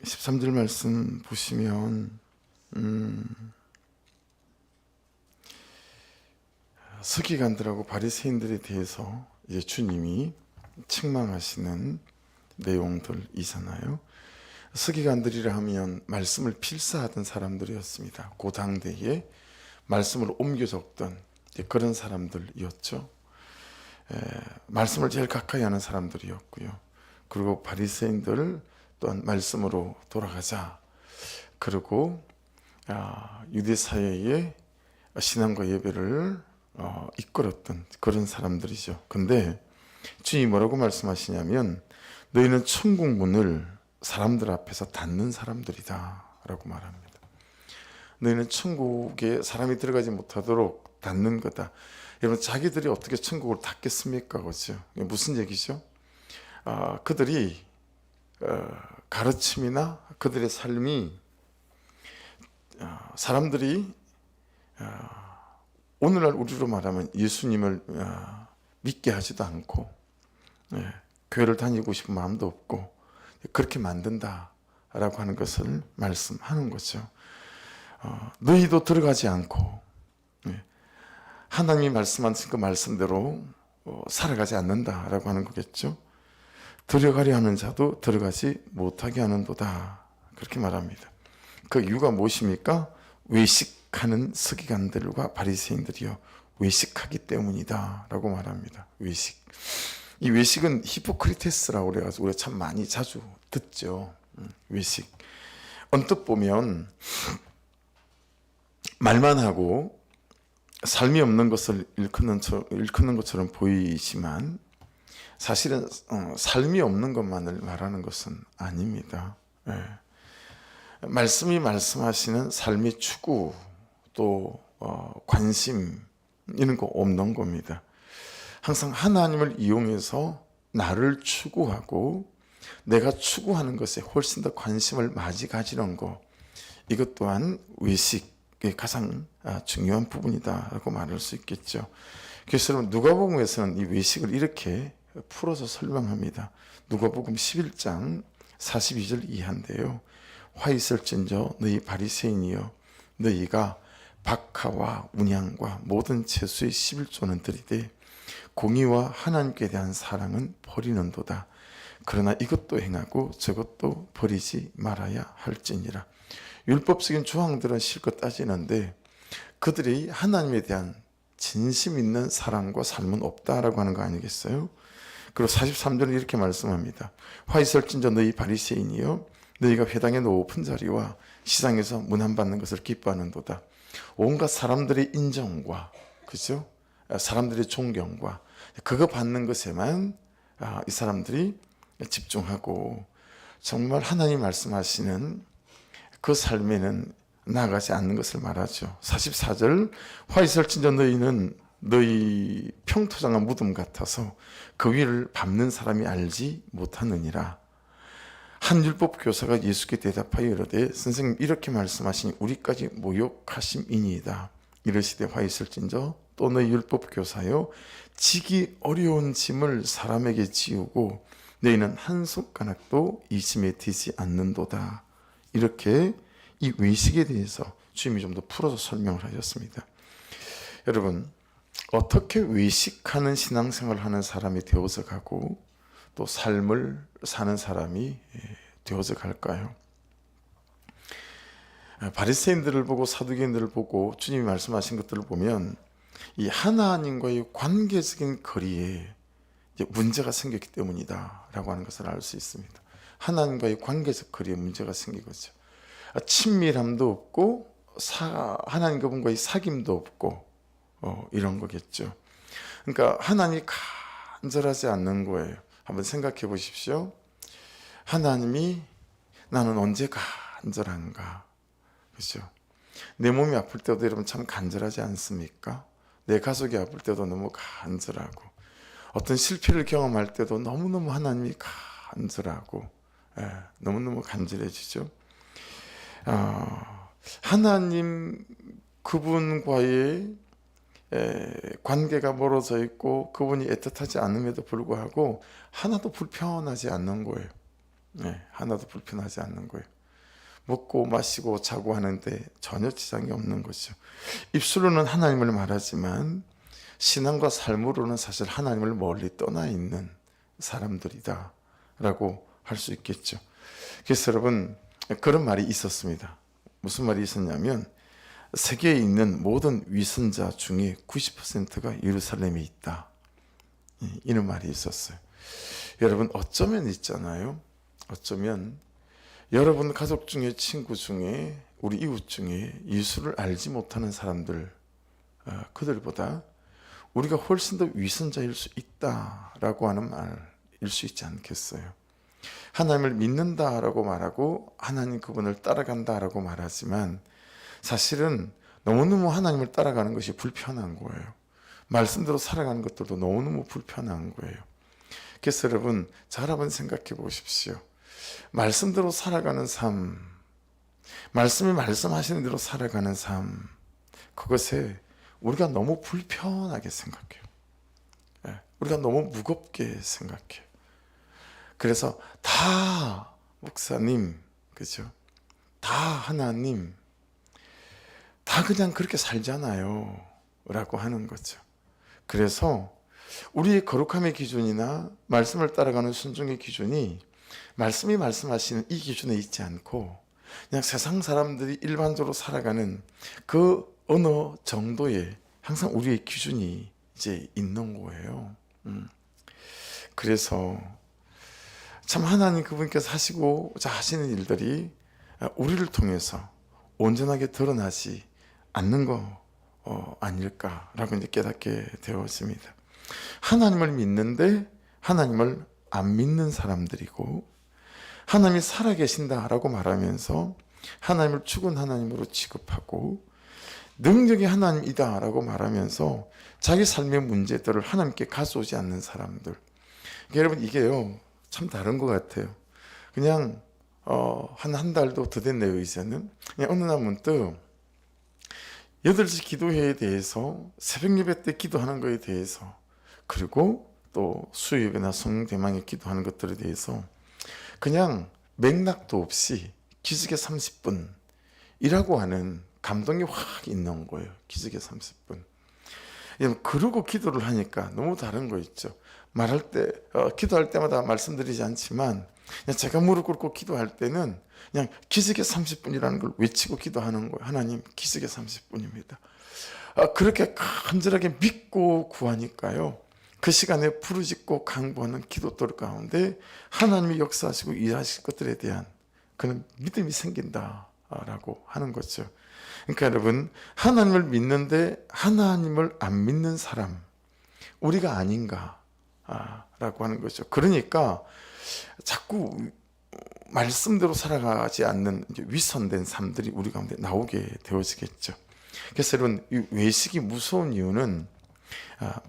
13절 말씀 보시면 서기관들하고 바리새인들에 대해서 이제 주님이 책망하시는 내용들이잖아요. 서기관들이라 하면 말씀을 필사하던 사람들이었습니다. 그 당대에 말씀을 옮겨 적던 그런 사람들이었죠. 말씀을 제일 가까이 하는 사람들이었고요. 그리고 바리새인들 또한 말씀으로 돌아가자. 그리고 유대 사회의 신앙과 예배를 이끌었던 그런 사람들이죠. 근데 주님이 뭐라고 말씀하시냐면 너희는 천국 문을 사람들 앞에서 닫는 사람들이다 라고 말합니다. 너희는 천국에 사람이 들어가지 못하도록 닫는 거다. 여러분, 자기들이 어떻게 천국을 닫겠습니까? 그렇죠? 무슨 얘기죠? 그들이 가르침이나 그들의 삶이 사람들이 오늘날 우리로 말하면 예수님을 믿게 하지도 않고 교회를 다니고 싶은 마음도 없고 그렇게 만든다라고 하는 것을 말씀하는 거죠. 너희도 들어가지 않고 하나님이 말씀하신 그 말씀대로 살아가지 않는다라고 하는 거겠죠. 들어가려 하는 자도 들어가지 못하게 하는도다, 그렇게 말합니다. 그 이유가 무엇입니까? 외식하는 서기관들과 바리새인들이요, 외식하기 때문이다 라고 말합니다. 외식. 이 외식은 히포크리테스라고 그래가지고 우리가 참 많이 자주 듣죠. 외식. 언뜻 보면 말만 하고 삶이 없는 것을 일컫는 것처럼 보이지만 사실은 삶이 없는 것만을 말하는 것은 아닙니다. 말씀이 말씀하시는 삶의 추구 또 관심 이런 거 없는 겁니다. 항상 하나님을 이용해서 나를 추구하고 내가 추구하는 것에 훨씬 더 관심을 많이 가지는 거, 이것 또한 외식의 가장 중요한 부분이다라고 말할 수 있겠죠. 그래서 여러분, 누가복음에서는 이 외식을 이렇게 풀어서 설명합니다. 누가복음 11장 42절 이하인데요. 화 있을진저 너희 바리새인이여, 너희가 박하와 운양과 모든 채수의 11조는 드리되 공의와 하나님께 대한 사랑은 버리는도다. 그러나 이것도 행하고 저것도 버리지 말아야 할지니라. 율법적인 조항들은 실컷 따지는데 그들이 하나님에 대한 진심 있는 사랑과 삶은 없다라고 하는 거 아니겠어요? 그리고 43절은 이렇게 말씀합니다. 화 있을진저 너희 바리새인이여, 너희가 회당의 높은 자리와 시장에서 문안받는 것을 기뻐하는도다. 온갖 사람들의 인정과, 그죠? 사람들의 존경과 그거 받는 것에만 이 사람들이 집중하고 정말 하나님 말씀하시는 그 삶에는 나아가지 않는 것을 말하죠. 44절, 화 있을진저 너희는 너희 평토장한 무덤 같아서 그 위를 밟는 사람이 알지 못하느니라. 한 율법 교사가 예수께 대답하여 이르되 선생님, 이렇게 말씀하시니 우리까지 모욕하심이니이다. 이르시되 화 있을진저 또 너희 율법 교사여, 지기 어려운 짐을 사람에게 지우고 너희는 한 손가락도 이 짐에 대지 않는도다. 이렇게 이 외식에 대해서 주님이 좀 더 풀어서 설명을 하셨습니다. 여러분, 어떻게 외식하는 신앙생활을 하는 사람이 되어서 가고 또 삶을 사는 사람이 되어서 갈까요? 바리새인들을 보고 사두개인들을 보고 주님이 말씀하신 것들을 보면 이 하나님과의 관계적인 거리에 문제가 생겼기 때문이다 라고 하는 것을 알 수 있습니다. 하나님과의 관계적 거리에 문제가 생긴 거죠. 친밀함도 없고 하나님 그분과의 사귐도 없고 이런 거겠죠. 그러니까 하나님이 간절하지 않는 거예요. 한번 생각해 보십시오. 하나님이 나는 언제 간절한가? 그렇죠? 내 몸이 아플 때도 여러분 참 간절하지 않습니까? 내 가족이 아플 때도 너무 간절하고, 어떤 실패를 경험할 때도 너무너무 하나님이 간절하고, 너무너무 간절해지죠. 하나님 그분과의 관계가 멀어져 있고 그분이 애틋하지 않음에도 불구하고 하나도 불편하지 않는 거예요. 하나도 불편하지 않는 거예요. 먹고 마시고 자고 하는데 전혀 지장이 없는 거죠. 입술로는 하나님을 말하지만 신앙과 삶으로는 사실 하나님을 멀리 떠나 있는 사람들이다 라고 할 수 있겠죠. 그래서 여러분, 그런 말이 있었습니다. 무슨 말이 있었냐면, 세계에 있는 모든 위선자 중에 90%가 예루살렘에 있다, 이런 말이 있었어요. 여러분, 어쩌면 있잖아요. 어쩌면 여러분 가족 중에, 친구 중에, 우리 이웃 중에 예수를 알지 못하는 사람들, 그들보다 우리가 훨씬 더 위선자일 수 있다라고 하는 말일 수 있지 않겠어요? 하나님을 믿는다라고 말하고 하나님 그분을 따라간다라고 말하지만 사실은 너무너무 하나님을 따라가는 것이 불편한 거예요. 말씀대로 살아가는 것들도 너무너무 불편한 거예요. 그래서 여러분, 잘 한번 생각해 보십시오. 말씀대로 살아가는 삶, 말씀이 말씀하시는 대로 살아가는 삶, 그것에 우리가 너무 불편하게 생각해요. 우리가 너무 무겁게 생각해요. 그래서 다 목사님, 그죠? 다 하나님, 다 그냥 그렇게 살잖아요 라고 하는 거죠. 그래서 우리의 거룩함의 기준이나 말씀을 따라가는 순종의 기준이 말씀이 말씀하시는 이 기준에 있지 않고 그냥 세상 사람들이 일반적으로 살아가는 그 어느 정도의 항상 우리의 기준이 이제 있는 거예요. 그래서 참 하나님 그분께서 하시고자 하시는 일들이 우리를 통해서 온전하게 드러나지 않는 거 아닐까라고 이제 깨닫게 되었습니다. 하나님을 믿는데 하나님을 안 믿는 사람들이고, 하나님이 살아계신다라고 말하면서 하나님을 죽은 하나님으로 취급하고, 능력이 하나님이다라고 말하면서 자기 삶의 문제들을 하나님께 가져오지 않는 사람들. 여러분, 이게요 참 다른 것 같아요. 그냥 한 달도 더 됐네요. 이제는 그냥 어느 날 문득 8시 기도회에 대해서, 새벽 예배 때 기도하는 것에 대해서, 그리고 또 수요예배나 성대망에 기도하는 것들에 대해서 그냥 맥락도 없이 기적의 30분이라고 하는 감동이 확 있는 거예요. 기적의 30분. 그러고 기도를 하니까 너무 다른 거 있죠. 말할 때, 기도할 때마다 말씀드리지 않지만, 그냥 제가 무릎 꿇고 기도할 때는 그냥 기적의 30분이라는 걸 외치고 기도하는 거예요. 하나님, 기적의 30분입니다. 그렇게 간절하게 믿고 구하니까요, 그 시간에 부르짖고 강구하는 기도들 가운데 하나님이 역사하시고 일하실 것들에 대한 그런 믿음이 생긴다라고 하는 거죠. 그러니까 여러분, 하나님을 믿는데 하나님을 안 믿는 사람, 우리가 아닌가 라고 하는 거죠. 그러니까 자꾸 말씀대로 살아가지 않는 위선된 삶들이 우리 가운데 나오게 되어지겠죠. 그래서 여러분, 이 외식이 무서운 이유는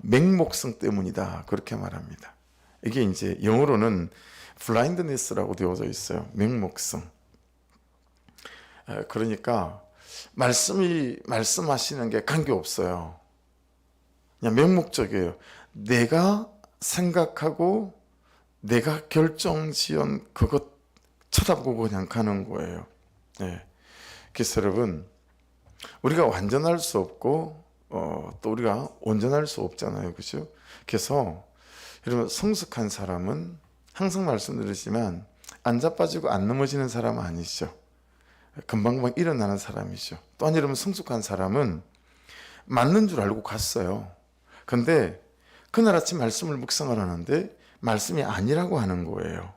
맹목성 때문이다, 그렇게 말합니다. 이게 이제 영어로는 blindness라고 되어져 있어요. 맹목성. 그러니까 말씀이 말씀하시는 게 관계없어요. 그냥 맹목적이에요. 내가 생각하고 내가 결정지은 그것 쳐다보고 그냥 가는 거예요. 그래서 여러분, 우리가 완전할 수 없고 또 우리가 온전할 수 없잖아요. 그죠? 그래서 여러분, 성숙한 사람은 항상 말씀드리지만 안 자빠지고 안 넘어지는 사람은 아니죠. 금방금방 일어나는 사람이죠. 또한 여러분, 성숙한 사람은 맞는 줄 알고 갔어요. 근데 그날 아침 말씀을 묵상을 하는데 말씀이 아니라고 하는 거예요.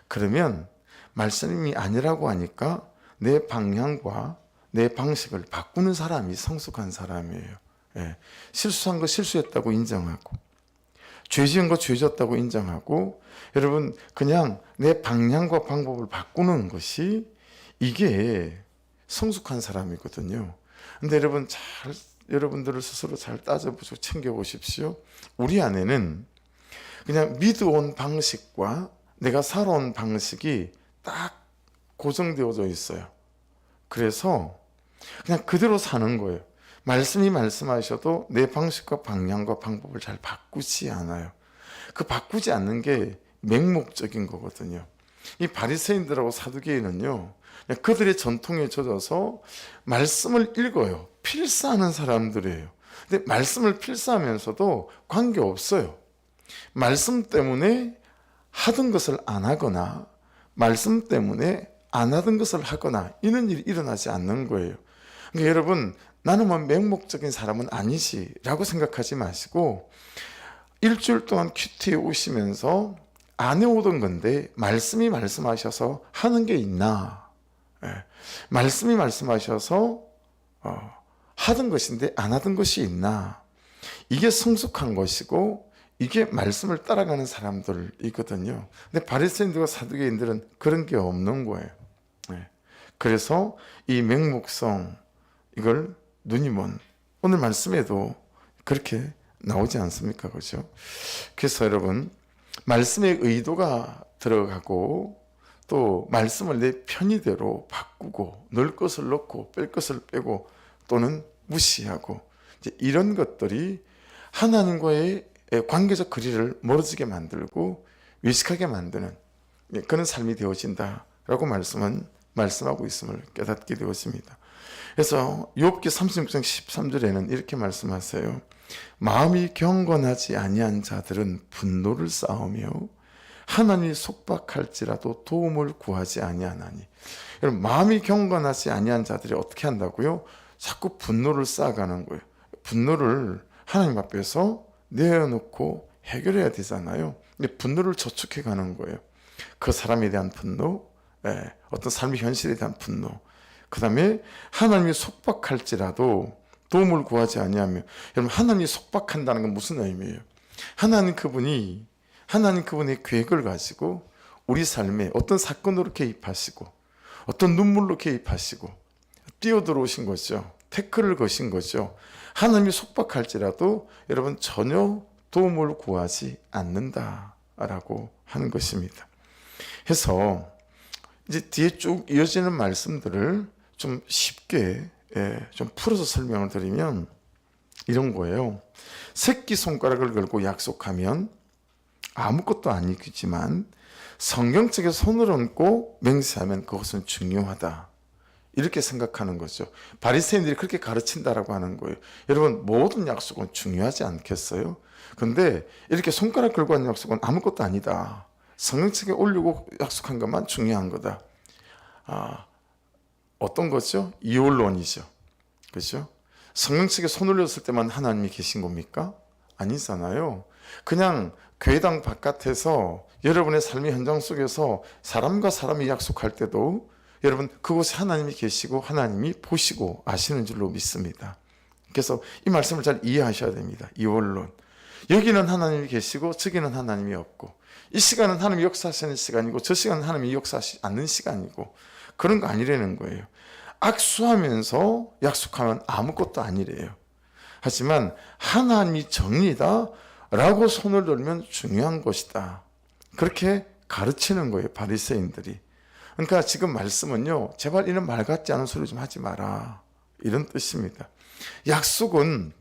그러면 말씀이 아니라고 하니까 내 방향과 내 방식을 바꾸는 사람이 성숙한 사람이에요. 실수한 거 실수했다고 인정하고, 죄 지은 거 죄 졌다고 인정하고, 여러분, 그냥 내 방향과 방법을 바꾸는 것이 이게 성숙한 사람이거든요. 근데 여러분, 여러분들을 스스로 잘 따져보시고 챙겨보십시오. 우리 안에는 그냥 믿어온 방식과 내가 살아온 방식이 딱 고정되어져 있어요. 그래서 그냥 그대로 사는 거예요. 말씀이 말씀하셔도 내 방식과 방향과 방법을 잘 바꾸지 않아요. 그 바꾸지 않는 게 맹목적인 거거든요. 이 바리새인들하고 사두개인은요, 그들의 전통에 젖어서 말씀을 읽어요. 필사하는 사람들이에요. 근데 말씀을 필사하면서도 관계없어요. 말씀 때문에 하던 것을 안 하거나 말씀 때문에 안 하던 것을 하거나 이런 일이 일어나지 않는 거예요. 그러니까 여러분, 나는 뭐 맹목적인 사람은 아니지 라고 생각하지 마시고, 일주일 동안 큐티에 오시면서 안 해오던 건데 말씀이 말씀하셔서 하는 게 있나, 말씀이 말씀하셔서 하던 것인데 안 하던 것이 있나, 이게 성숙한 것이고 이게 말씀을 따라가는 사람들이거든요. 근데 바리새인들과 사두개인들은 그런 게 없는 거예요. 그래서 이 맹목성, 이걸 눈이 먼, 오늘 말씀에도 그렇게 나오지 않습니까? 그죠? 그래서 여러분, 말씀의 의도가 들어가고 또 말씀을 내 편의대로 바꾸고 넣을 것을 넣고 뺄 것을 빼고 또는 무시하고, 이제 이런 것들이 하나님과의 관계적 거리를 멀어지게 만들고 외식하게 만드는 그런 삶이 되어진다라고 말씀하고 있음을 깨닫게 되었습니다. 그래서 욥기 36장 13절에는 이렇게 말씀하세요. 마음이 경건하지 아니한 자들은 분노를 쌓으며 하나님이 속박할지라도 도움을 구하지 아니하나니. 여러분, 마음이 경건하지 아니한 자들이 어떻게 한다고요? 자꾸 분노를 쌓아가는 거예요. 분노를 하나님 앞에서 내어놓고 해결해야 되잖아요. 근데 분노를 저축해 가는 거예요. 그 사람에 대한 분노, 어떤 삶의 현실에 대한 분노, 그 다음에 하나님이 속박할지라도 도움을 구하지 아니하며. 여러분, 하나님이 속박한다는 건 무슨 의미예요? 하나님 그분의 계획을 가지고 우리 삶에 어떤 사건으로 개입하시고 어떤 눈물로 개입하시고 뛰어들어오신 거죠. 태클을 거신 거죠. 하나님이 속박할지라도 여러분 전혀 도움을 구하지 않는다라고 하는 것입니다. 해서 이제 뒤에 쭉 이어지는 말씀들을 좀 쉽게 좀 풀어서 설명을 드리면 이런 거예요. 새끼손가락을 걸고 약속하면 아무것도 아니지만 성경책에 손을 얹고 맹세하면 그것은 중요하다, 이렇게 생각하는 거죠. 바리새인들이 그렇게 가르친다라고 하는 거예요. 여러분, 모든 약속은 중요하지 않겠어요? 근데 이렇게 손가락 걸고 하는 약속은 아무것도 아니다, 성경책에 올리고 약속한 것만 중요한 거다. 어떤 거죠? 이혼론이죠. 그렇죠? 성경책에 손 올렸을 때만 하나님이 계신 겁니까? 아니잖아요. 그냥 교회당 바깥에서 여러분의 삶의 현장 속에서 사람과 사람이 약속할 때도 여러분 그곳에 하나님이 계시고 하나님이 보시고 아시는 줄로 믿습니다. 그래서 이 말씀을 잘 이해하셔야 됩니다. 이원론. 여기는 하나님이 계시고 저기는 하나님이 없고, 이 시간은 하나님이 역사하시는 시간이고 저 시간은 하나님이 역사하시지 않는 시간이고, 그런 거 아니라는 거예요. 악수하면서 약속하면 아무것도 아니래요. 하지만 하나님이 정리다 라고 손을 들면 중요한 것이다, 그렇게 가르치는 거예요, 바리새인들이. 그러니까 지금 말씀은요, 제발 이런 말 같지 않은 소리 좀 하지 마라, 이런 뜻입니다. 약속은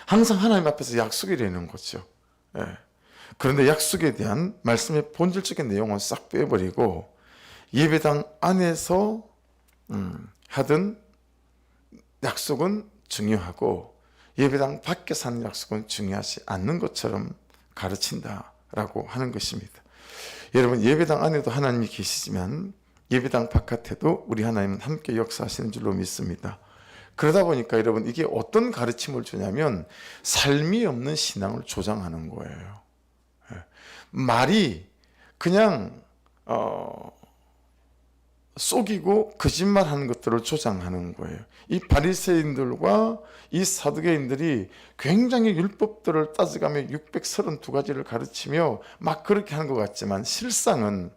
항상 하나님 앞에서 약속이라는 거죠. 그런데 약속에 대한 말씀의 본질적인 내용은 싹 빼버리고 예배당 안에서 하던 약속은 중요하고 예배당 밖에서 하는 약속은 중요하지 않는 것처럼 가르친다라고 하는 것입니다. 여러분, 예배당 안에도 하나님이 계시지만 예배당 바깥에도 우리 하나님은 함께 역사하시는 줄로 믿습니다. 그러다 보니까 여러분, 이게 어떤 가르침을 주냐면 삶이 없는 신앙을 조장하는 거예요. 말이 그냥 속이고 거짓말하는 것들을 조장하는 거예요. 이 바리새인들과 이 사두개인들이 굉장히 율법들을 따져가며 632가지를 가르치며 막 그렇게 하는 것 같지만 실상은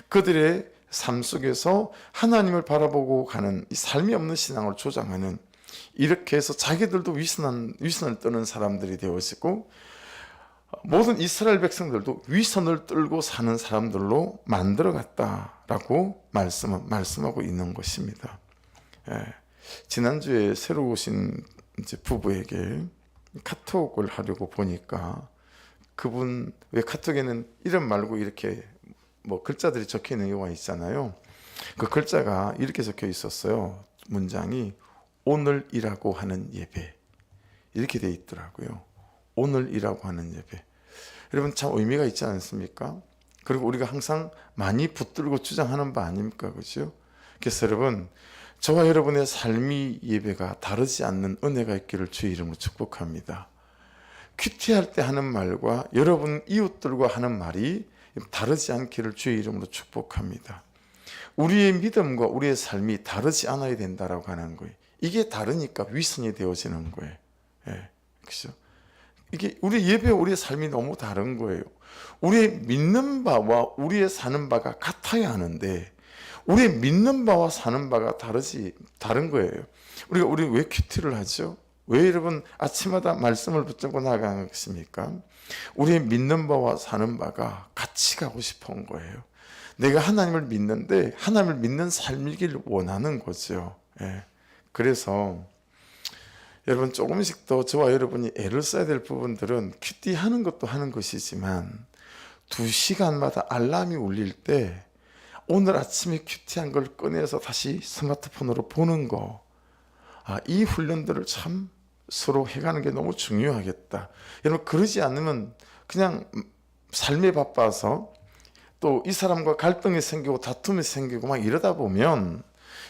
그들의 삶 속에서 하나님을 바라보고 가는 이 삶이 없는 신앙을 조장하는, 이렇게 해서 자기들도 위선을 떠는 사람들이 되어지고 모든 이스라엘 백성들도 위선을 떨고 사는 사람들로 만들어갔다라고 말씀하고 있는 것입니다. 지난주에 새로 오신 이제 부부에게 카톡을 하려고 보니까 그분 왜 카톡에는 이름 말고 이렇게 뭐 글자들이 적혀 있는 경우가 있잖아요. 그 글자가 이렇게 적혀 있었어요. 문장이 오늘이라고 하는 예배, 이렇게 돼 있더라고요. 오늘이라고 하는 예배. 여러분 참 의미가 있지 않습니까? 그리고 우리가 항상 많이 붙들고 주장하는 바 아닙니까? 그죠? 그래서 여러분, 저와 여러분의 삶의 예배가 다르지 않는 은혜가 있기를 주의 이름으로 축복합니다. 큐티할 때 하는 말과 여러분 이웃들과 하는 말이 다르지 않기를 주의 이름으로 축복합니다. 우리의 믿음과 우리의 삶이 다르지 않아야 된다라고 하는 거예요. 이게 다르니까 위선이 되어지는 거예요. 예, 그렇죠? 이게 우리 예배와 우리의 삶이 너무 다른 거예요. 우리의 믿는 바와 우리의 사는 바가 같아야 하는데 우리의 믿는 바와 사는 바가 다른 거예요. 우리 왜 큐티를 하죠? 왜 여러분 아침마다 말씀을 붙잡고 나가는 것입니까? 우리의 믿는 바와 사는 바가 같이 가고 싶은 거예요. 내가 하나님을 믿는데 하나님을 믿는 삶이길 원하는 거죠. 예. 그래서 여러분 조금씩 더 저와 여러분이 애를 써야 될 부분들은 큐티 하는 것도 하는 것이지만 2시간마다 알람이 울릴 때 오늘 아침에 큐티한 걸 꺼내서 다시 스마트폰으로 보는 거, 이 훈련들을 참 서로 해가는 게 너무 중요하겠다. 여러분 그러지 않으면 그냥 삶에 바빠서 또 이 사람과 갈등이 생기고 다툼이 생기고 막 이러다 보면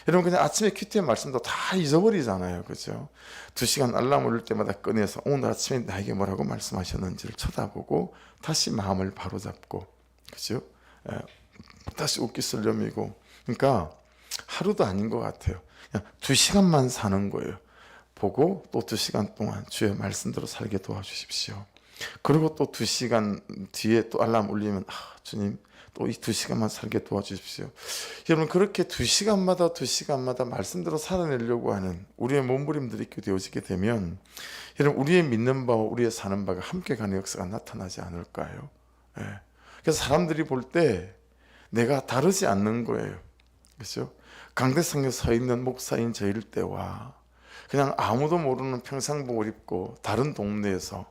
여러분 그냥 아침에 큐티의 말씀도 다 잊어버리잖아요. 그죠? 2시간 알람 울릴 때마다 꺼내서 오늘 아침에 나에게 뭐라고 말씀하셨는지를 쳐다보고 다시 마음을 바로잡고, 그죠? 다시 웃기 쓸려미고. 그러니까 하루도 아닌 것 같아요. 그냥 2시간만 사는 거예요. 보고 또 2시간 동안 주의 말씀대로 살게 도와주십시오. 그리고 또 2시간 뒤에 또 알람 울리면 주님 또 이 2시간만 살게 도와주십시오. 여러분 그렇게 2시간마다 말씀대로 살아내려고 하는 우리의 몸부림들이 있게 되어지게 되면 여러분 우리의 믿는 바와 우리의 사는 바가 함께 가는 역사가 나타나지 않을까요? 예. 그래서 사람들이 볼 때 내가 다르지 않는 거예요. 그렇죠? 강대상에 서 있는 목사인 저일 때와 그냥 아무도 모르는 평상복을 입고 다른 동네에서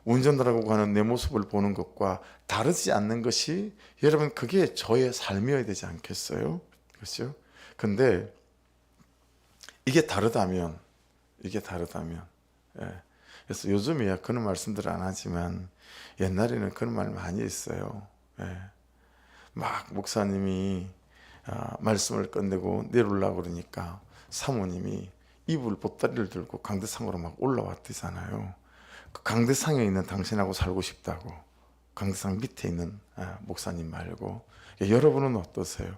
운전하라고 하는 내 모습을 보는 것과 다르지 않는 것이 여러분 그게 저의 삶이어야 되지 않겠어요? 그렇죠? 근데 이게 다르다면 예. 그래서 요즘이야 그런 말씀들을 안 하지만 옛날에는 그런 말 많이 했어요. 예. 막 목사님이 말씀을 끝내고 내려오려고 그러니까 사모님이 이불 보따리를 들고 강대상으로 막 올라왔대잖아요. 그 강대상에 있는 당신하고 살고 싶다고. 강대상 밑에 있는 목사님 말고. 여러분은 어떠세요?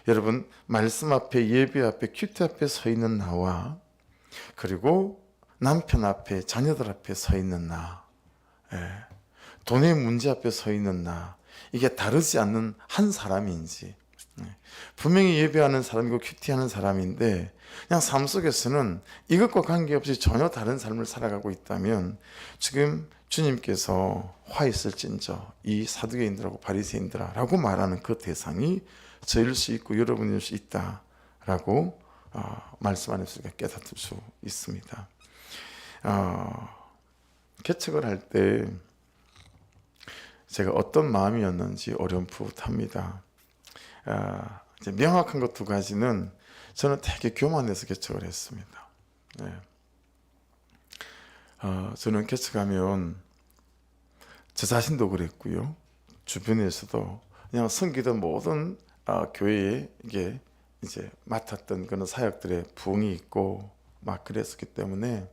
여러분 말씀 앞에 예배 앞에 큐티 앞에 서 있는 나와 그리고 남편 앞에 자녀들 앞에 서 있는 나, 돈의 문제 앞에 서 있는 나, 이게 다르지 않는 한 사람인지, 분명히 예배하는 사람이고 큐티하는 사람인데 그냥 삶 속에서는 이것과 관계없이 전혀 다른 삶을 살아가고 있다면 지금 주님께서 화 있을진저 이 사두개인들하고 바리새인들아 라고 말하는 그 대상이 저일 수 있고 여러분일 수 있다라고 말씀 안에서 우리가 깨닫을 수 있습니다. 개척을 할 때 제가 어떤 마음이었는지 어렴풋합니다. 이제 명확한 것 2가지는 저는 되게 교만해서 개척을 했습니다. 네. 저는 개척하면 저 자신도 그랬고요. 주변에서도 그냥 섬기던 모든 교회에 이게 이제 맡았던 그런 사역들의 부흥이 있고 막 그랬었기 때문에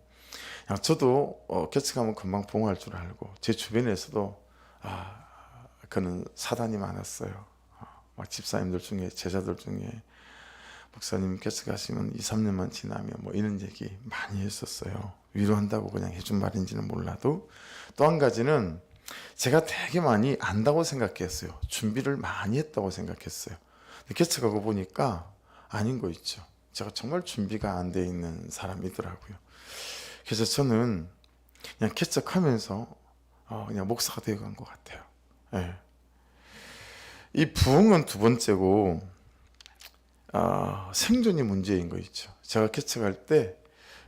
그냥 저도 개척하면 금방 부흥할 줄 알고 제 주변에서도 그는 사단이 많았어요. 막 집사님들 중에 제자들 중에 목사님 개척하시면 2-3년만 지나면 뭐 이런 얘기 많이 했었어요. 위로한다고 그냥 해준 말인지는 몰라도. 또 한 가지는 제가 되게 많이 안다고 생각했어요. 준비를 많이 했다고 생각했어요. 근데 개척하고 보니까 아닌 거 있죠. 제가 정말 준비가 안 돼 있는 사람이더라고요. 그래서 저는 그냥 개척하면서 그냥 목사가 되어 간 것 같아요. 네. 이 부흥은 2번째고 생존이 문제인 거 있죠. 제가 개척할 때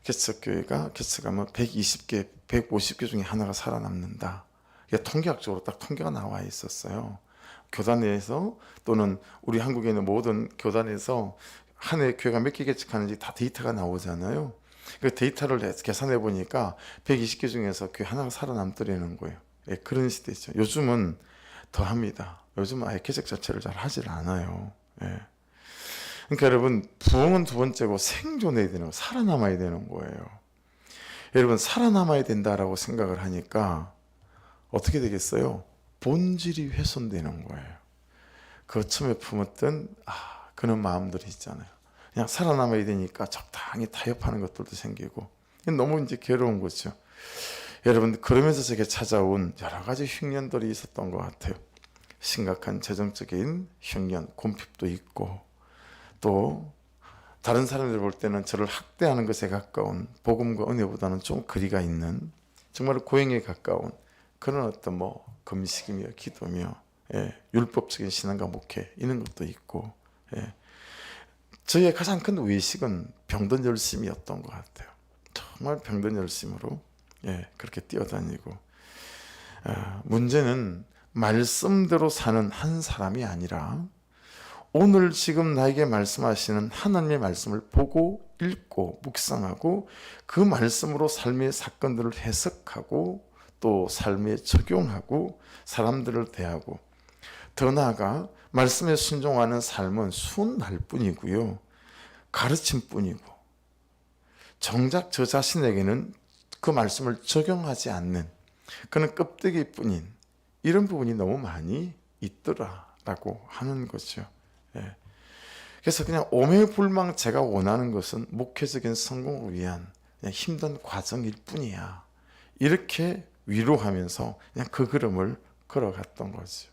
개척교회가 개척하면 120개, 150개 중에 하나가 살아남는다. 이게 통계학적으로 딱 통계가 나와 있었어요. 교단에서 또는 우리 한국에 있는 모든 교단에서 한 해 교회가 몇 개 개척하는지 다 데이터가 나오잖아요. 그 데이터를 계산해 보니까 120개 중에서 교회 하나가 살아남더라는 거예요. 예, 그런 시대죠. 요즘은 더 합니다. 요즘은 아예 개척 자체를 잘 하질 않아요. 예. 그러니까 여러분, 부흥은 두 번째고 생존해야 되는 거, 살아남아야 되는 거예요. 여러분, 살아남아야 된다라고 생각을 하니까 어떻게 되겠어요? 본질이 훼손되는 거예요. 그 처음에 품었던 그런 마음들이 있잖아요. 그냥 살아남아야 되니까 적당히 타협하는 것들도 생기고 너무 이제 괴로운 거죠. 여러분, 그러면서 제게 찾아온 여러 가지 흉년들이 있었던 것 같아요. 심각한 재정적인 흉년, 궁핍도 있고, 또 다른 사람들 볼 때는 저를 학대하는 것에 가까운 복음과 은혜보다는 좀 거리가 있는 정말 고행에 가까운 그런 어떤 금식이며 기도며 율법적인 신앙과 목회 이런 것도 있고, 저희의 가장 큰 외식은 병든 열심이었던 것 같아요. 정말 병든 열심으로 그렇게 뛰어다니고, 문제는 말씀대로 사는 한 사람이 아니라 오늘 지금 나에게 말씀하시는 하나님의 말씀을 보고 읽고 묵상하고 그 말씀으로 삶의 사건들을 해석하고 또 삶에 적용하고 사람들을 대하고, 더 나아가 말씀에 순종하는 삶은 순할 뿐이고요, 가르침 뿐이고, 정작 저 자신에게는 그 말씀을 적용하지 않는 그는 껍데기뿐인 이런 부분이 너무 많이 있더라라고 하는 거죠. 그래서 그냥 오매불망 제가 원하는 것은 목회적인 성공을 위한 그냥 힘든 과정일 뿐이야, 이렇게 위로하면서 그냥 그 걸음을 걸어갔던 거죠.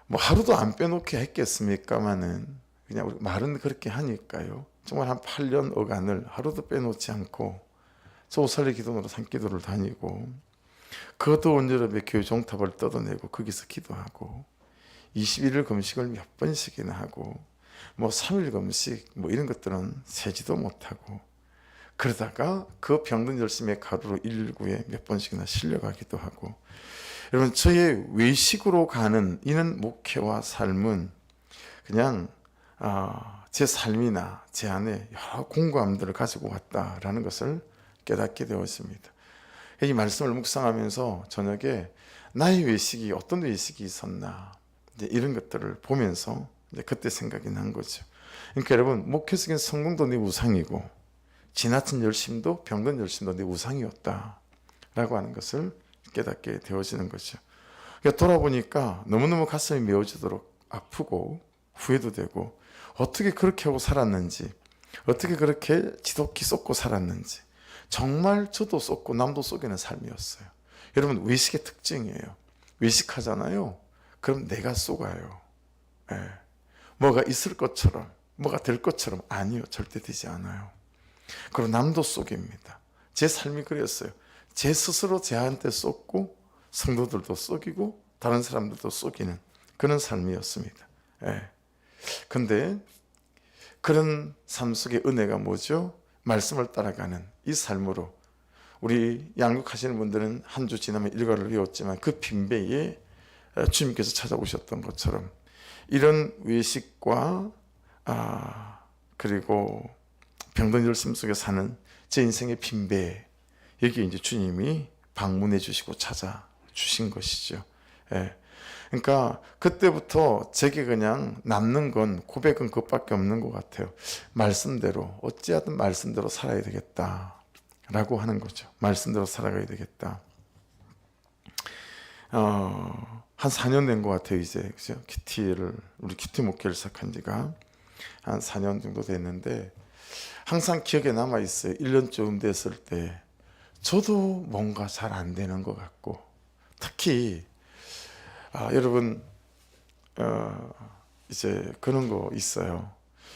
하루도 안 빼놓게 했겠습니까마는 그냥 우리 말은 그렇게 하니까요. 정말 한 8년 어간을 하루도 빼놓지 않고 소설리 기도로 산기도를 다니고, 그 더운 여름에 교회 종탑을 뜯어내고 거기서 기도하고 21일 금식을 몇 번씩이나 하고 3일 금식 이런 것들은 세지도 못하고, 그러다가 그 병든 열심의 가루로 119에 몇 번씩이나 실려가기도 하고. 여러분, 저의 외식으로 가는 이는 목회와 삶은 그냥 제 삶이나 제 안에 여러 공감들을 가지고 왔다라는 것을 깨닫게 되었습니다. 이 말씀을 묵상하면서 저녁에 나의 외식이 어떤 외식이 있었나, 이제 이런 것들을 보면서 이제 그때 생각이 난 거죠. 그러니까 여러분, 목회적인 성공도 내 우상이고 지나친 열심도 병든 열심도 내 우상이었다라고 하는 것을 깨닫게 되어지는 거죠. 그러니까 돌아보니까 너무너무 가슴이 메워지도록 아프고 후회도 되고, 어떻게 그렇게 하고 살았는지, 어떻게 그렇게 지독히 쏟고 살았는지, 정말 저도 쏟고 남도 쏟기는 삶이었어요. 여러분, 외식의 특징이에요. 외식하잖아요. 그럼 내가 쏟아요. 뭐가 있을 것처럼, 뭐가 될 것처럼. 아니요, 절대 되지 않아요. 그리고 남도 쏟깁니다. 제 삶이 그랬어요. 제 스스로 제한테 쏟고 성도들도 쏟기고 다른 사람들도 쏟기는 그런 삶이었습니다. 근데 그런 삶 속의 은혜가 뭐죠? 말씀을 따라가는 이 삶으로, 우리 양육하시는 분들은 한 주 지나면 일과를 외웠지만 그 빈배에 주님께서 찾아오셨던 것처럼 이런 외식과 그리고 병든 열심 속에 사는 제 인생의 빈배, 여기 이제 주님이 방문해 주시고 찾아주신 것이죠. 그러니까 그때부터 제게 그냥 남는 건, 고백은 그것밖에 없는 것 같아요. 말씀대로, 어찌하든 말씀대로 살아야 되겠다라고 하는 거죠. 말씀대로 살아가야 되겠다. 한 4년 된 것 같아요, 이제. 그죠? 우리 큐티 목회를 시작한 지가 한 4년 정도 됐는데, 항상 기억에 남아있어요. 1년쯤 됐을 때 저도 뭔가 잘 안 되는 것 같고, 특히 여러분, 이제 그런 거 있어요.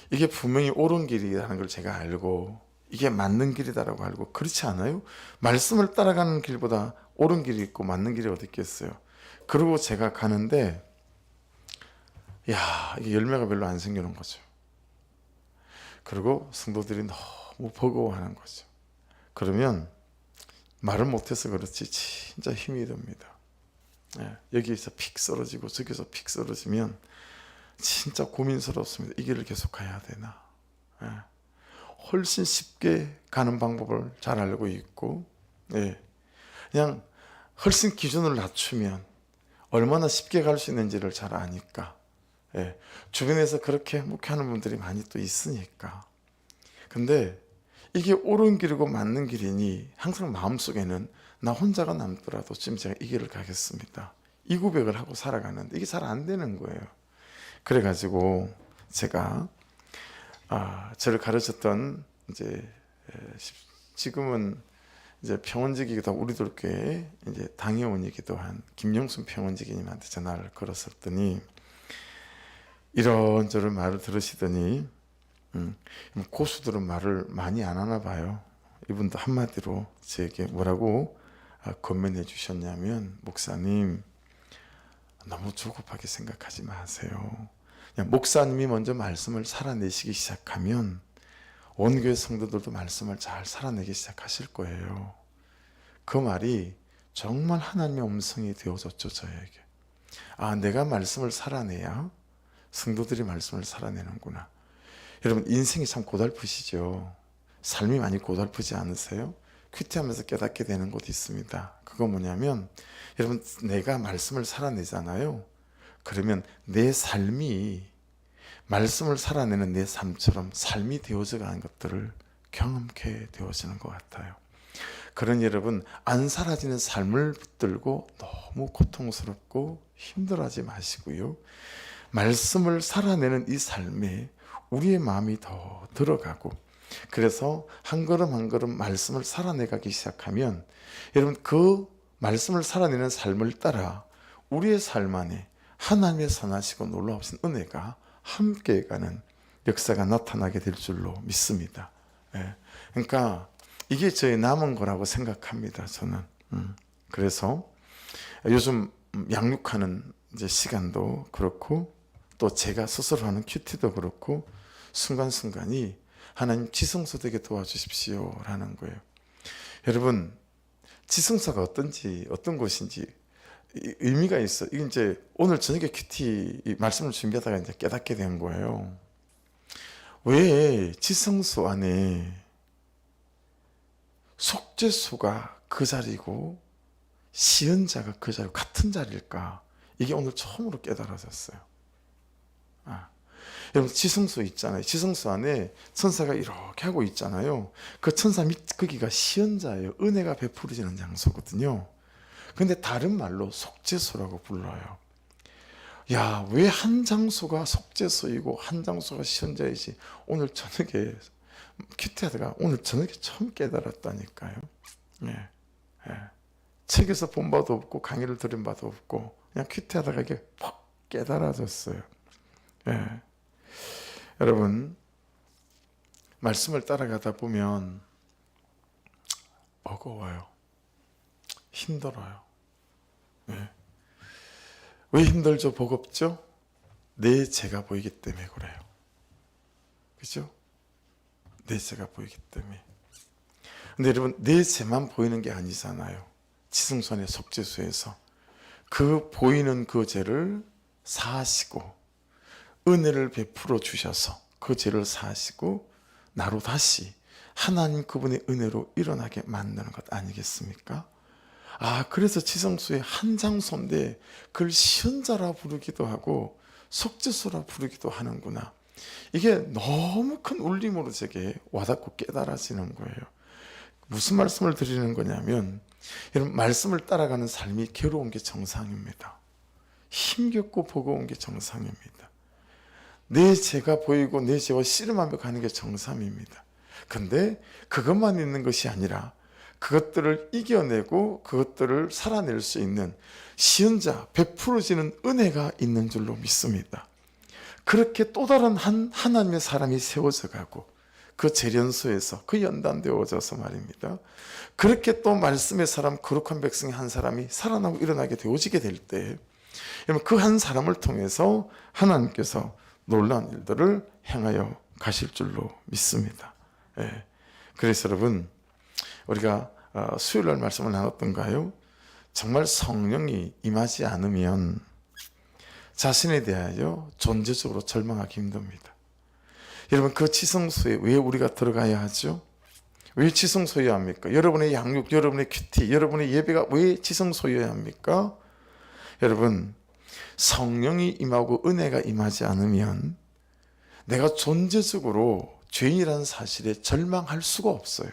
이게 분명히 옳은 길이라는 걸 제가 알고 이게 맞는 길이다라고 알고, 그렇지 않아요? 말씀을 따라가는 길보다 옳은 길이 있고 맞는 길이 어디 있겠어요? 그리고 제가 가는데 이게 열매가 별로 안 생기는 거죠. 그리고 성도들이 너무 버거워하는 거죠. 그러면 말을 못해서 그렇지 진짜 힘이 듭니다. 여기에서 픽 쓰러지고 저기서 픽 쓰러지면 진짜 고민스럽습니다. 이 길을 계속 가야 되나. 훨씬 쉽게 가는 방법을 잘 알고 있고, 그냥 훨씬 기준을 낮추면 얼마나 쉽게 갈 수 있는지를 잘 아니까, 주변에서 그렇게 목회하는 분들이 많이 또 있으니까. 근데 이게 옳은 길이고 맞는 길이니 항상 마음속에는 나 혼자가 남더라도 지금 제가 이 길을 가겠습니다, 이 고백을 하고 살아가는데 이게 잘 안 되는 거예요. 그래가지고 제가 저를 가르쳤던 이제 지금은 이제 평원직이기도 하고 우리들 교회 이제 당회원이기도 한 김영순 평원직님한테 전화를 걸었었더니 이런저런 말을 들으시더니 고수들은 말을 많이 안 하나 봐요. 이분도 한마디로 제게 뭐라고 권면해 주셨냐면, 목사님 너무 조급하게 생각하지 마세요. 그냥 목사님이 먼저 말씀을 살아내시기 시작하면 온 교회 성도들도 말씀을 잘 살아내기 시작하실 거예요. 그 말이 정말 하나님의 음성이 되어졌죠, 저에게. 내가 말씀을 살아내야 성도들이 말씀을 살아내는구나. 여러분, 인생이 참 고달프시죠? 삶이 많이 고달프지 않으세요? 큐티하면서 깨닫게 되는 곳이 있습니다. 그거 뭐냐면, 여러분, 내가 말씀을 살아내잖아요. 그러면 내 삶이 말씀을 살아내는 내 삶처럼 삶이 되어져 가는 것들을 경험케 되어지는 것 같아요. 그러니 여러분, 안 사라지는 삶을 붙들고 너무 고통스럽고 힘들어하지 마시고요, 말씀을 살아내는 이 삶에 우리의 마음이 더 들어가고, 그래서 한 걸음 한 걸음 말씀을 살아내가기 시작하면 여러분, 그 말씀을 살아내는 삶을 따라 우리의 삶 안에 하나님의 선하시고 놀라우신 은혜가 함께 가는 역사가 나타나게 될 줄로 믿습니다. 그러니까 이게 저의 남은 거라고 생각합니다, 저는. 그래서 요즘 양육하는 이제 시간도 그렇고, 또 제가 스스로 하는 큐티도 그렇고, 순간순간이 하나님 지성소 되게 도와주십시오 라는 거예요. 여러분, 지성소가 어떤 곳인지 의미가 있어. 이게 이제 오늘 저녁에 큐티 말씀을 준비하다가 이제 깨닫게 된 거예요. 왜 지성소 안에 속죄소가 그 자리고 시은자가 그 자리고 같은 자리일까? 이게 오늘 처음으로 깨달아졌어요. 여러분, 지성소 있잖아요. 지성소 안에 천사가 이렇게 하고 있잖아요. 그 천사 밑 거기가 시은자예요. 은혜가 베풀어지는 장소거든요. 근데 다른 말로 속죄소라고 불러요. 야, 왜 한 장소가 속죄소이고 한 장소가 시은자이지? 오늘 저녁에 큐티하다가 오늘 저녁에 처음 깨달았다니까요. 책에서 본 바도 없고 강의를 들은 바도 없고 그냥 큐티하다가 이게 팍 깨달아졌어요. 여러분, 말씀을 따라가다 보면 버거워요. 힘들어요. 왜 힘들죠? 버겁죠? 내 죄가 보이기 때문에 그래요. 그죠? 내 죄가 보이기 때문에. 근데 여러분, 내 죄만 보이는 게 아니잖아요. 지성소의 속죄소에서 그 보이는 그 죄를 사하시고 은혜를 베풀어 주셔서 그 죄를 사하시고 나로 다시 하나님 그분의 은혜로 일어나게 만드는 것 아니겠습니까? 그래서 지성소의 한 장소인데 그걸 시은자라 부르기도 하고 속죄소라 부르기도 하는구나. 이게 너무 큰 울림으로 제게 와닿고 깨달아지는 거예요. 무슨 말씀을 드리는 거냐면, 여러분, 말씀을 따라가는 삶이 괴로운 게 정상입니다. 힘겹고 버거운 게 정상입니다. 내 죄가 보이고 내 죄와 씨름하며 가는 게 정상입니다. 근데 그것만 있는 것이 아니라 그것들을 이겨내고 그것들을 살아낼 수 있는 시은자, 베풀어지는 은혜가 있는 줄로 믿습니다. 그렇게 또 다른 하나님의 사람이 세워져 가고 그 재련소에서 그 연단되어져서 말입니다. 그렇게 또 말씀의 사람, 거룩한 백성의 한 사람이 살아나고 일어나게 되어지게 될 때, 그 한 사람을 통해서 하나님께서 놀라운 일들을 행하여 가실 줄로 믿습니다. 그래서 여러분, 우리가 수요일 날 말씀을 나눴던가요? 정말 성령이 임하지 않으면 자신에 대하여 존재적으로 절망하기 힘듭니다. 여러분, 그 지성소에 왜 우리가 들어가야 하죠? 왜 지성소여야 합니까? 여러분의 양육, 여러분의 큐티, 여러분의 예배가 왜 지성소여야 합니까? 여러분, 성령이 임하고 은혜가 임하지 않으면 내가 존재적으로 죄인이라는 사실에 절망할 수가 없어요.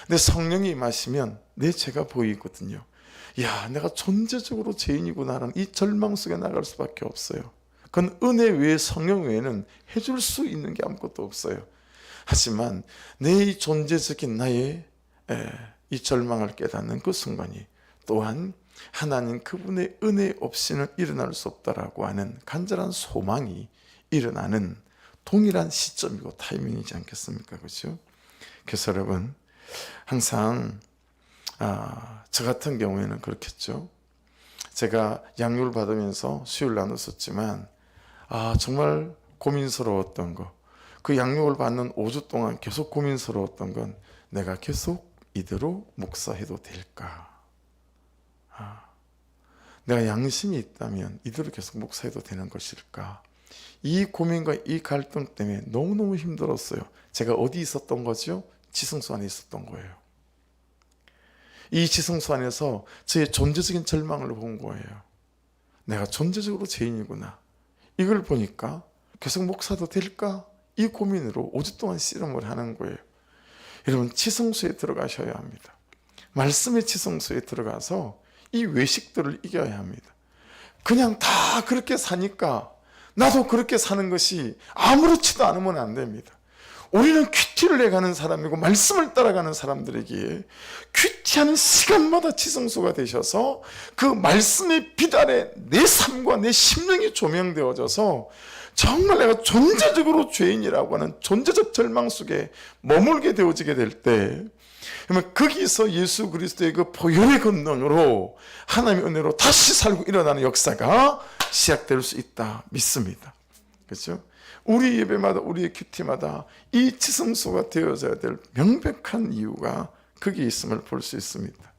근데 성령이 임하시면 내 죄가 보이거든요. 야, 내가 존재적으로 죄인이구나라는 이 절망 속에 나갈 수밖에 없어요. 그건 은혜 외에, 성령 외에는 해줄 수 있는 게 아무것도 없어요. 하지만 내 이 존재적인 나의 이 절망을 깨닫는 그 순간이 또한 하나님 그분의 은혜 없이는 일어날 수 없다라고 하는 간절한 소망이 일어나는 동일한 시점이고 타이밍이지 않겠습니까? 그렇죠? 그래서 여러분, 항상 저 같은 경우에는 그렇겠죠. 제가 양육을 받으면서 수요를 나눴었지만 정말 고민스러웠던 거, 그 양육을 받는 5주 동안 계속 고민스러웠던 건 내가 계속 이대로 목사해도 될까? 내가 양심이 있다면 이대로 계속 목사해도 되는 것일까? 이 고민과 이 갈등 때문에 너무너무 힘들었어요. 제가 어디 있었던 거죠? 지성소 안에 있었던 거예요. 이 지성소 안에서 저의 존재적인 절망을 본 거예요. 내가 존재적으로 죄인이구나. 이걸 보니까 계속 목사도 될까? 이 고민으로 5주 동안 씨름을 하는 거예요. 여러분, 지성소에 들어가셔야 합니다. 말씀의 지성소에 들어가서 이 외식들을 이겨야 합니다. 그냥 다 그렇게 사니까 나도 그렇게 사는 것이 아무렇지도 않으면 안 됩니다. 우리는 큐티를 해가는 사람이고 말씀을 따라가는 사람들에게 큐티하는 시간마다 지성소가 되셔서 그 말씀의 빛 아래 내 삶과 내 심령이 조명되어져서 정말 내가 존재적으로 죄인이라고 하는 존재적 절망 속에 머물게 되어지게 될 때, 그러면 거기서 예수 그리스도의 그 보혈의 권능으로 하나님의 은혜로 다시 살고 일어나는 역사가 시작될 수 있다 믿습니다. 그렇죠? 우리 예배마다, 우리의 큐티마다 이 지성소가 되어져야 될 명백한 이유가 거기에 있음을 볼 수 있습니다.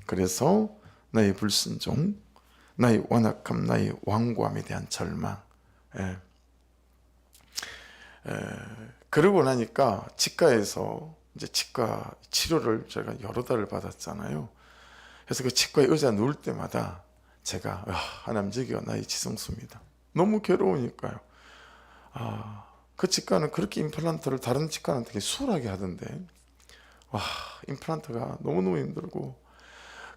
그래서 나의 불순종, 나의 완악함, 나의 완고함에 대한 절망. 그러고 나니까 치과에서 이제 치과 치료를 제가 여러 달을 받았잖아요. 그래서 그 치과에 의자 누울 때마다 제가 하나님, 저기가 나의 지성소입니다. 너무 괴로우니까요. 그 치과는 그렇게 임플란트를 다른 치과는 되게 수월하게 하던데, 임플란트가 너무너무 힘들고,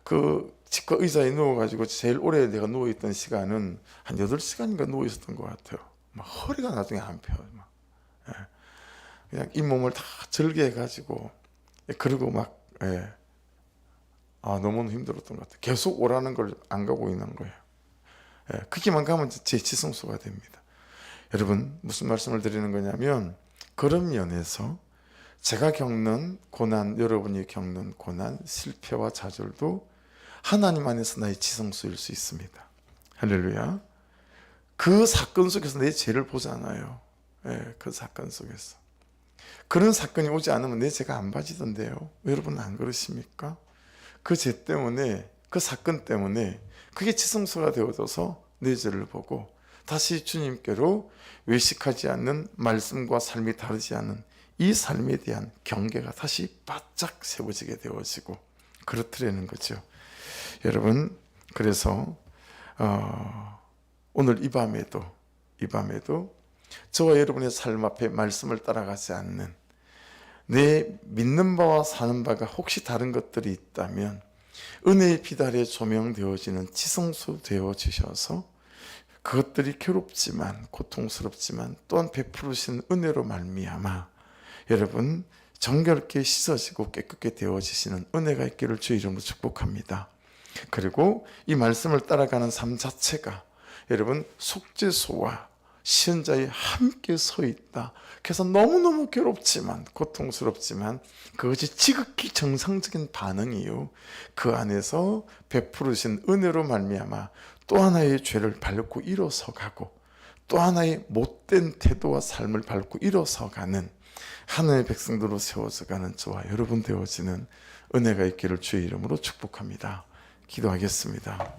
그 치과 의자에 누워가지고 제일 오래 내가 누워있던 시간은 한 8시간인가 누워있었던 것 같아요. 막 허리가 나중에 안 펴요. 그냥 잇몸을 다 절개해가지고, 그리고 막, 너무 힘들었던 것 같아요. 계속 오라는 걸 안 가고 있는 거예요. 거기만 가면 제 지성소가 됩니다. 여러분, 무슨 말씀을 드리는 거냐면, 그런 면에서 제가 겪는 고난, 여러분이 겪는 고난, 실패와 좌절도 하나님 안에서 나의 지성소일 수 있습니다. 할렐루야. 그 사건 속에서 내 죄를 보잖아요. 그 사건 속에서. 그런 사건이 오지 않으면 내 죄가 안 봐지던데요. 여러분 안 그러십니까? 그 죄 때문에, 그 사건 때문에 그게 지성소가 되어져서 내 죄를 보고 다시 주님께로 외식하지 않는 말씀과 삶이 다르지 않은 이 삶에 대한 경계가 다시 바짝 세워지게 되어지고 그렇더라는 거죠. 여러분, 그래서 오늘 이 밤에도 저와 여러분의 삶 앞에 말씀을 따라가지 않는, 내 믿는 바와 사는 바가 혹시 다른 것들이 있다면 은혜의 빛 아래 조명되어지는 지성소 되어지셔서 그것들이 괴롭지만 고통스럽지만 또한 베푸르신 은혜로 말미암아 여러분 정결케 씻어지고 깨끗게 되어지시는 은혜가 있기를 주의 이름으로 축복합니다. 그리고 이 말씀을 따라가는 삶 자체가 여러분 속죄소와 시은자에 함께 서 있다. 그래서 너무너무 괴롭지만 고통스럽지만 그것이 지극히 정상적인 반응이요, 그 안에서 베푸르신 은혜로 말미암아 또 하나의 죄를 밟고 일어서가고 또 하나의 못된 태도와 삶을 밟고 일어서가는 하나님의 백성들로 세워져가는 저와 여러분 되어지는 은혜가 있기를 주의 이름으로 축복합니다. 기도하겠습니다.